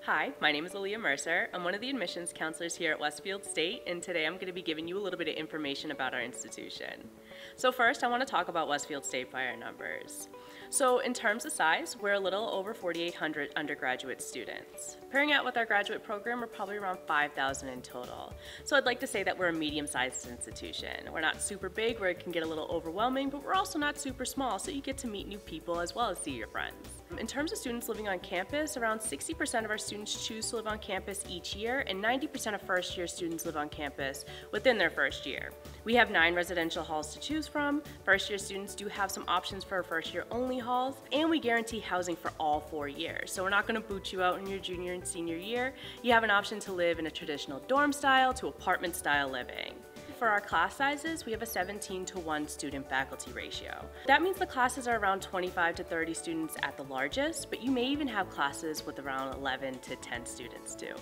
Hi, my name is Aaliyah Mercer. I'm one of the admissions counselors here at Westfield State, and today I'm going to be giving you a little bit of information about our institution. So first, I want to talk about Westfield State by our numbers. So in terms of size, we're a little over 4,800 undergraduate students. Pairing out with our graduate program, we're probably around 5,000 in total. So I'd like to say that we're a medium-sized institution. We're not super big where it can get a little overwhelming, but we're also not super small, so you get to meet new people as well as see your friends. In terms of students living on campus, around 60% of our students choose to live on campus each year, and 90% of first-year students live on campus within their first year. We have 9 residential halls to choose from. First-year students do have some options for first-year only halls, and we guarantee housing for all 4 years. So we're not going to boot you out in your junior and senior year. You have an option to live in a traditional dorm style to apartment style living. For our class sizes, we have a 17-to-1 student-faculty ratio. That means the classes are around 25 to 30 students at the largest, but you may even have classes with around 11 to 10 students too.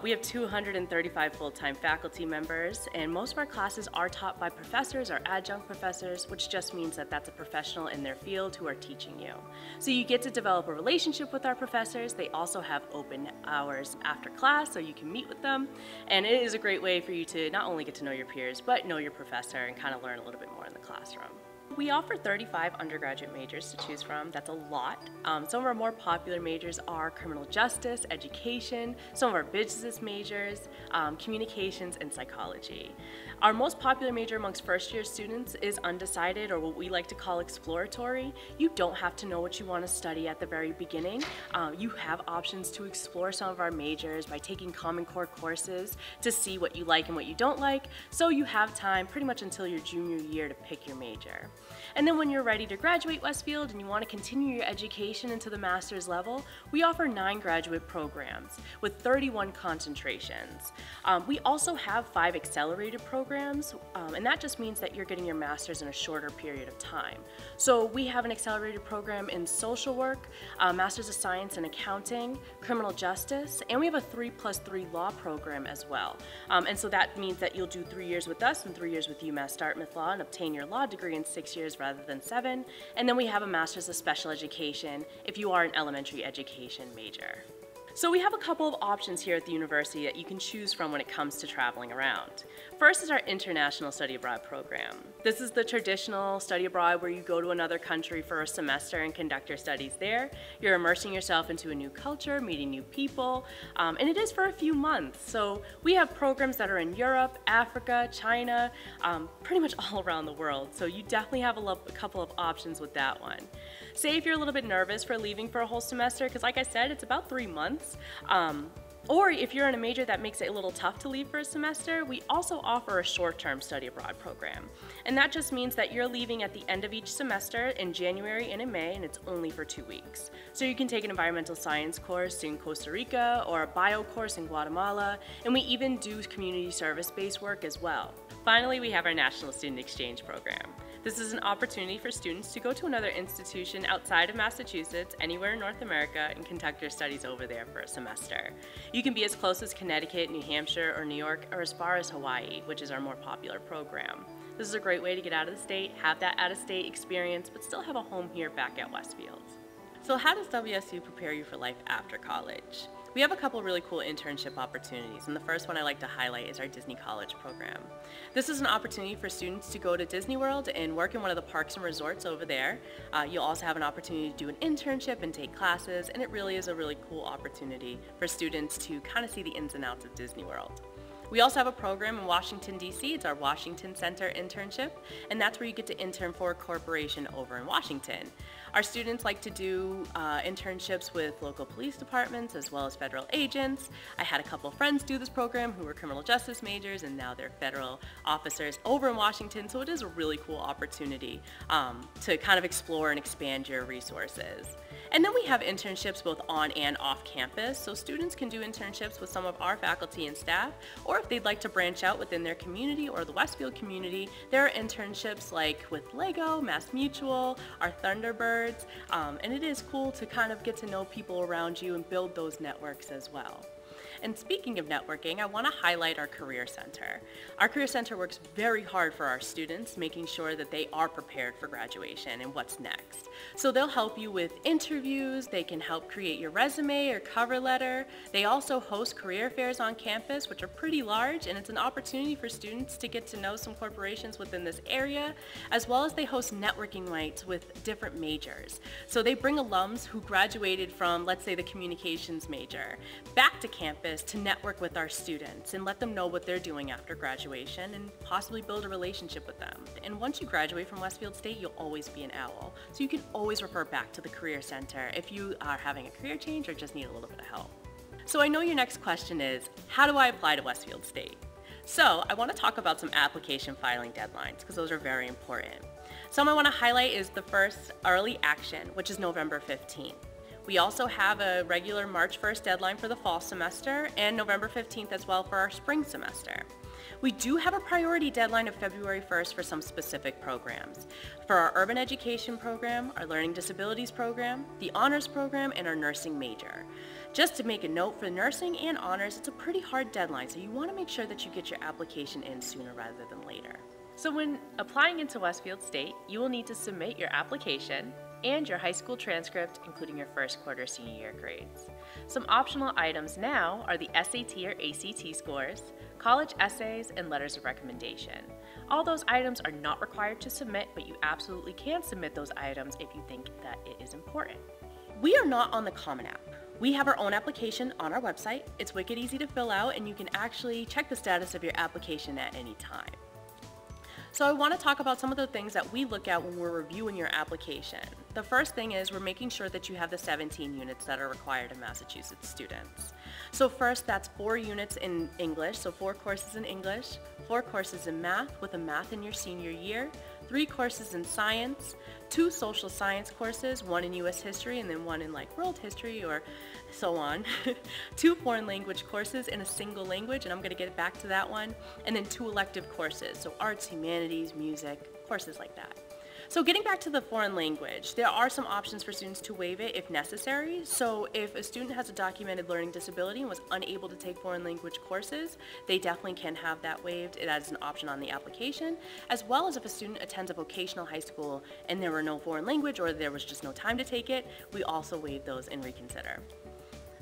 We have 235 full-time faculty members, and most of our classes are taught by professors or adjunct professors, which just means that that's a professional in their field who are teaching you. So you get to develop a relationship with our professors. They also have open hours after class, so you can meet with them, and it is a great way for you to not only get to know your peers, but know your professor and kind of learn a little bit more in the classroom. We offer 35 undergraduate majors to choose from. That's a lot. Some of our more popular majors are criminal justice, education, some of our business majors, communications, and psychology. Our most popular major amongst first-year students is undecided, or what we like to call exploratory. You don't have to know what you want to study at the very beginning. You have options to explore some of our majors by taking Common Core courses to see what you like and what you don't like, so you have time pretty much until your junior year to pick your major. And then when you're ready to graduate Westfield and you want to continue your education into the master's level, we offer 9 graduate programs with 31 concentrations. We also have 5 accelerated programs, and that just means that you're getting your master's in a shorter period of time. So we have an accelerated program in social work, master's of science in accounting, criminal justice, and we have a 3+3 law program as well. And so that means that you'll do 3 years with us and 3 years with UMass Dartmouth Law and obtain your law degree in 6 years rather than 7. And then we have a master's of special education if you are an elementary education major. So we have a couple of options here at the university that you can choose from when it comes to traveling around. First is our International Study Abroad program. This is the traditional study abroad where you go to another country for a semester and conduct your studies there. You're immersing yourself into a new culture, meeting new people, and it is for a few months. So we have programs that are in Europe, Africa, China, pretty much all around the world. So you definitely have a couple of options with that one. Say if you're a little bit nervous for leaving for a whole semester, because like I said, it's about 3 months. Or if you're in a major that makes it a little tough to leave for a semester, we also offer a short-term study abroad program. And that just means that you're leaving at the end of each semester in January and in May, and it's only for 2 weeks. So you can take an environmental science course in Costa Rica or a bio course in Guatemala, and we even do community service-based work as well. Finally, we have our National Student Exchange program. This is an opportunity for students to go to another institution outside of Massachusetts, anywhere in North America, and conduct their studies over there for a semester. You can be as close as Connecticut, New Hampshire, or New York, or as far as Hawaii, which is our more popular program. This is a great way to get out of the state, have that out-of-state experience, but still have a home here back at Westfield. So how does WSU prepare you for life after college? We have a couple really cool internship opportunities, and the first one I like to highlight is our Disney College program. This is an opportunity for students to go to Disney World and work in one of the parks and resorts over there. You'll also have an opportunity to do an internship and take classes, and it really is a really cool opportunity for students to kind of see the ins and outs of Disney World. We also have a program in Washington, D.C. It's our Washington Center internship, and that's where you get to intern for a corporation over in Washington. Our students like to do internships with local police departments as well as federal agents. I had a couple friends do this program who were criminal justice majors, and now they're federal officers over in Washington, so it is a really cool opportunity to kind of explore and expand your resources. And then we have internships both on and off campus, so students can do internships with some of our faculty and staff, or if they'd like to branch out within their community or the Westfield community, there are internships like with Lego, Mass Mutual, our Thunderbirds, and it is cool to kind of get to know people around you and build those networks as well. And speaking of networking, I want to highlight our Career Center. Our Career Center works very hard for our students, making sure that they are prepared for graduation and what's next. So they'll help you with interviews, they can help create your resume or cover letter. They also host career fairs on campus, which are pretty large, and it's an opportunity for students to get to know some corporations within this area, as well as they host networking nights with different majors. So they bring alums who graduated from, let's say, the communications major back to campus to network with our students and let them know what they're doing after graduation and possibly build a relationship with them. And once you graduate from Westfield State, you'll always be an owl. So you can always refer back to the Career Center if you are having a career change or just need a little bit of help. So I know your next question is, how do I apply to Westfield State? So I want to talk about some application filing deadlines because those are very important. Some I want to highlight is the first early action, which is November 15th. We also have a regular March 1st deadline for the fall semester and November 15th as well for our spring semester. We do have a priority deadline of February 1st for some specific programs. For our urban education program, our learning disabilities program, the honors program, and our nursing major. Just to make a note, for nursing and honors, it's a pretty hard deadline, so you want to make sure that you get your application in sooner rather than later. So when applying into Westfield State, you will need to submit your application and your high school transcript, including your first quarter senior year grades. Some optional items now are the SAT or ACT scores, college essays, and letters of recommendation. All those items are not required to submit, but you absolutely can submit those items if you think that it is important. We are not on the Common App. We have our own application on our website. It's wicked easy to fill out, and you can actually check the status of your application at any time. So I want to talk about some of the things that we look at when we're reviewing your application. The first thing is we're making sure that you have the 17 units that are required of Massachusetts students. So first, that's 4 units in English, so 4 courses in English, 4 courses in math with a math in your senior year, 3 courses in science, 2 social science courses, 1 in US history and then 1 in like world history or so on, 2 foreign language courses in a single language, and I'm going to get back to that one, and then 2 elective courses, so arts, humanities, music, courses like that. So getting back to the foreign language, there are some options for students to waive it if necessary. So if a student has a documented learning disability and was unable to take foreign language courses, they definitely can have that waived. It is an option on the application, as well as if a student attends a vocational high school and there were no foreign language or there was just no time to take it, we also waive those and reconsider.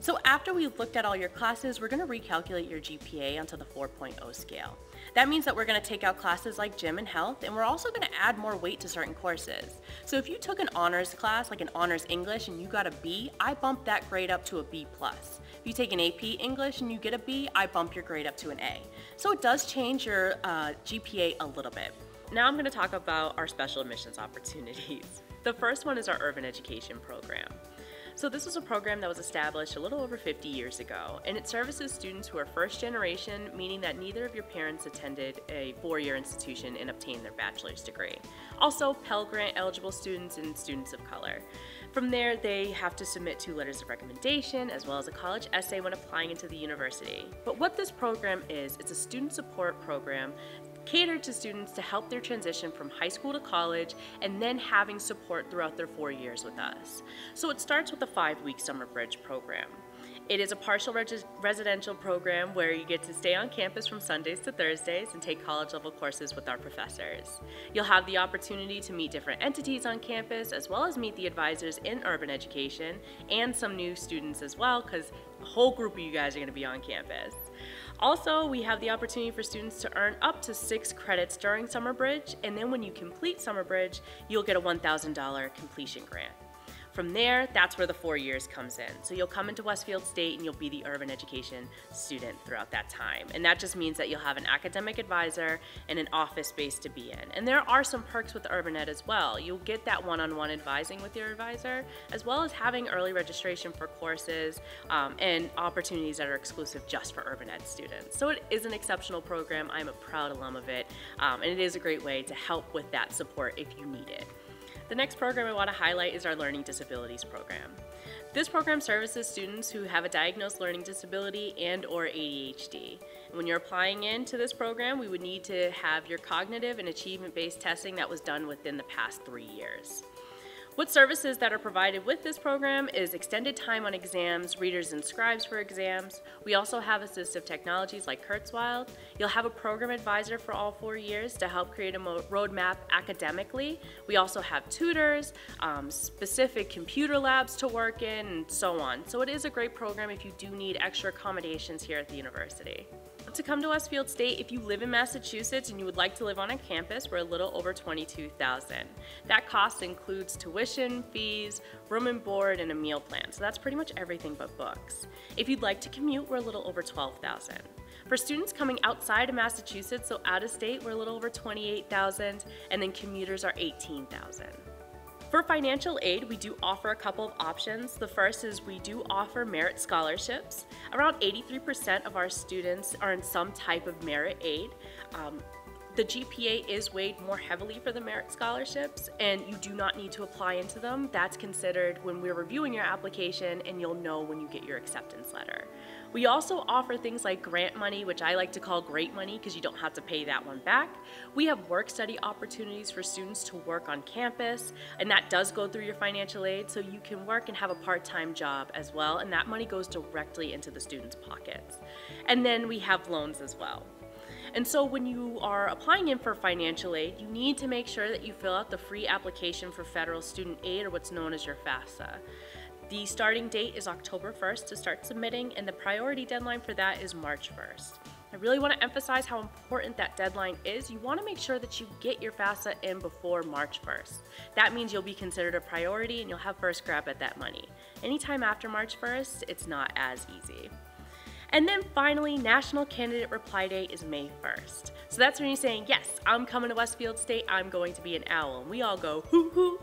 So after we've looked at all your classes, we're going to recalculate your GPA onto the 4.0 scale. That means that we're going to take out classes like gym and health, and we're also going to add more weight to certain courses. So if you took an honors class, like an honors English, and you got a B, I bump that grade up to a B+. If you take an AP English and you get a B, I bump your grade up to an A. So it does change your GPA a little bit. Now I'm going to talk about our special admissions opportunities. The first one is our urban education program. So this was a program that was established a little over 50 years ago, and it services students who are first generation, meaning that neither of your parents attended a 4-year institution and obtained their bachelor's degree. Also, Pell Grant eligible students and students of color. From there, they have to submit 2 letters of recommendation as well as a college essay when applying into the university. But what this program is, it's a student support program catered to students to help their transition from high school to college and then having support throughout their 4 years with us. So it starts with a 5-week summer bridge program. It is a partial residential program where you get to stay on campus from Sundays to Thursdays and take college level courses with our professors. You'll have the opportunity to meet different entities on campus as well as meet the advisors in urban education and some new students as well, because a whole group of you guys are going to be on campus. Also, we have the opportunity for students to earn up to 6 credits during Summer Bridge, and then when you complete Summer Bridge, you'll get a $1,000 completion grant. From there, that's where the 4 years comes in. So you'll come into Westfield State and you'll be the urban education student throughout that time. And that just means that you'll have an academic advisor and an office space to be in. And there are some perks with Urban Ed as well. You'll get that one-on-one advising with your advisor, as well as having early registration for courses and opportunities that are exclusive just for Urban Ed students. So it is an exceptional program. I'm a proud alum of it. And it is a great way to help with that support if you need it. The next program I want to highlight is our Learning Disabilities program. This program services students who have a diagnosed learning disability and/or ADHD. And when you're applying into this program, we would need to have your cognitive and achievement-based testing that was done within the past 3 years. What services that are provided with this program is extended time on exams, readers and scribes for exams. We also have assistive technologies like Kurzweil. You'll have a program advisor for all 4 years to help create a roadmap academically. We also have tutors, specific computer labs to work in, and so on. So it is a great program if you do need extra accommodations here at the university. To come to Westfield State, if you live in Massachusetts and you would like to live on a campus, we're a little over $22,000. That cost includes tuition, fees, room and board, and a meal plan. So that's pretty much everything but books. If you'd like to commute, we're a little over $12,000. For students coming outside of Massachusetts, so out of state, we're a little over $28,000, and then commuters are $18,000. For financial aid, we do offer a couple of options. The first is we do offer merit scholarships. Around 83% of our students are in some type of merit aid. The GPA is weighed more heavily for the merit scholarships, and you do not need to apply into them. That's considered when we're reviewing your application, and you'll know when you get your acceptance letter. We also offer things like grant money, which I like to call great money because you don't have to pay that one back. We have work study opportunities for students to work on campus, and that does go through your financial aid, so you can work and have a part-time job as well, and that money goes directly into the students' pockets. And then we have loans as well. And so when you are applying in for financial aid, you need to make sure that you fill out the free application for federal student aid, or what's known as your Fafsa. The starting date is October 1st to start submitting, and the priority deadline for that is March 1st. I really want to emphasize how important that deadline is. You want to make sure that you get your Fafsa in before March 1st. That means you'll be considered a priority and you'll have first grab at that money. Anytime after March 1st, it's not as easy. And then finally, National Candidate Reply Day is May 1st. So that's when you're saying, yes, I'm coming to Westfield State, I'm going to be an owl. And we all go, hoo hoo.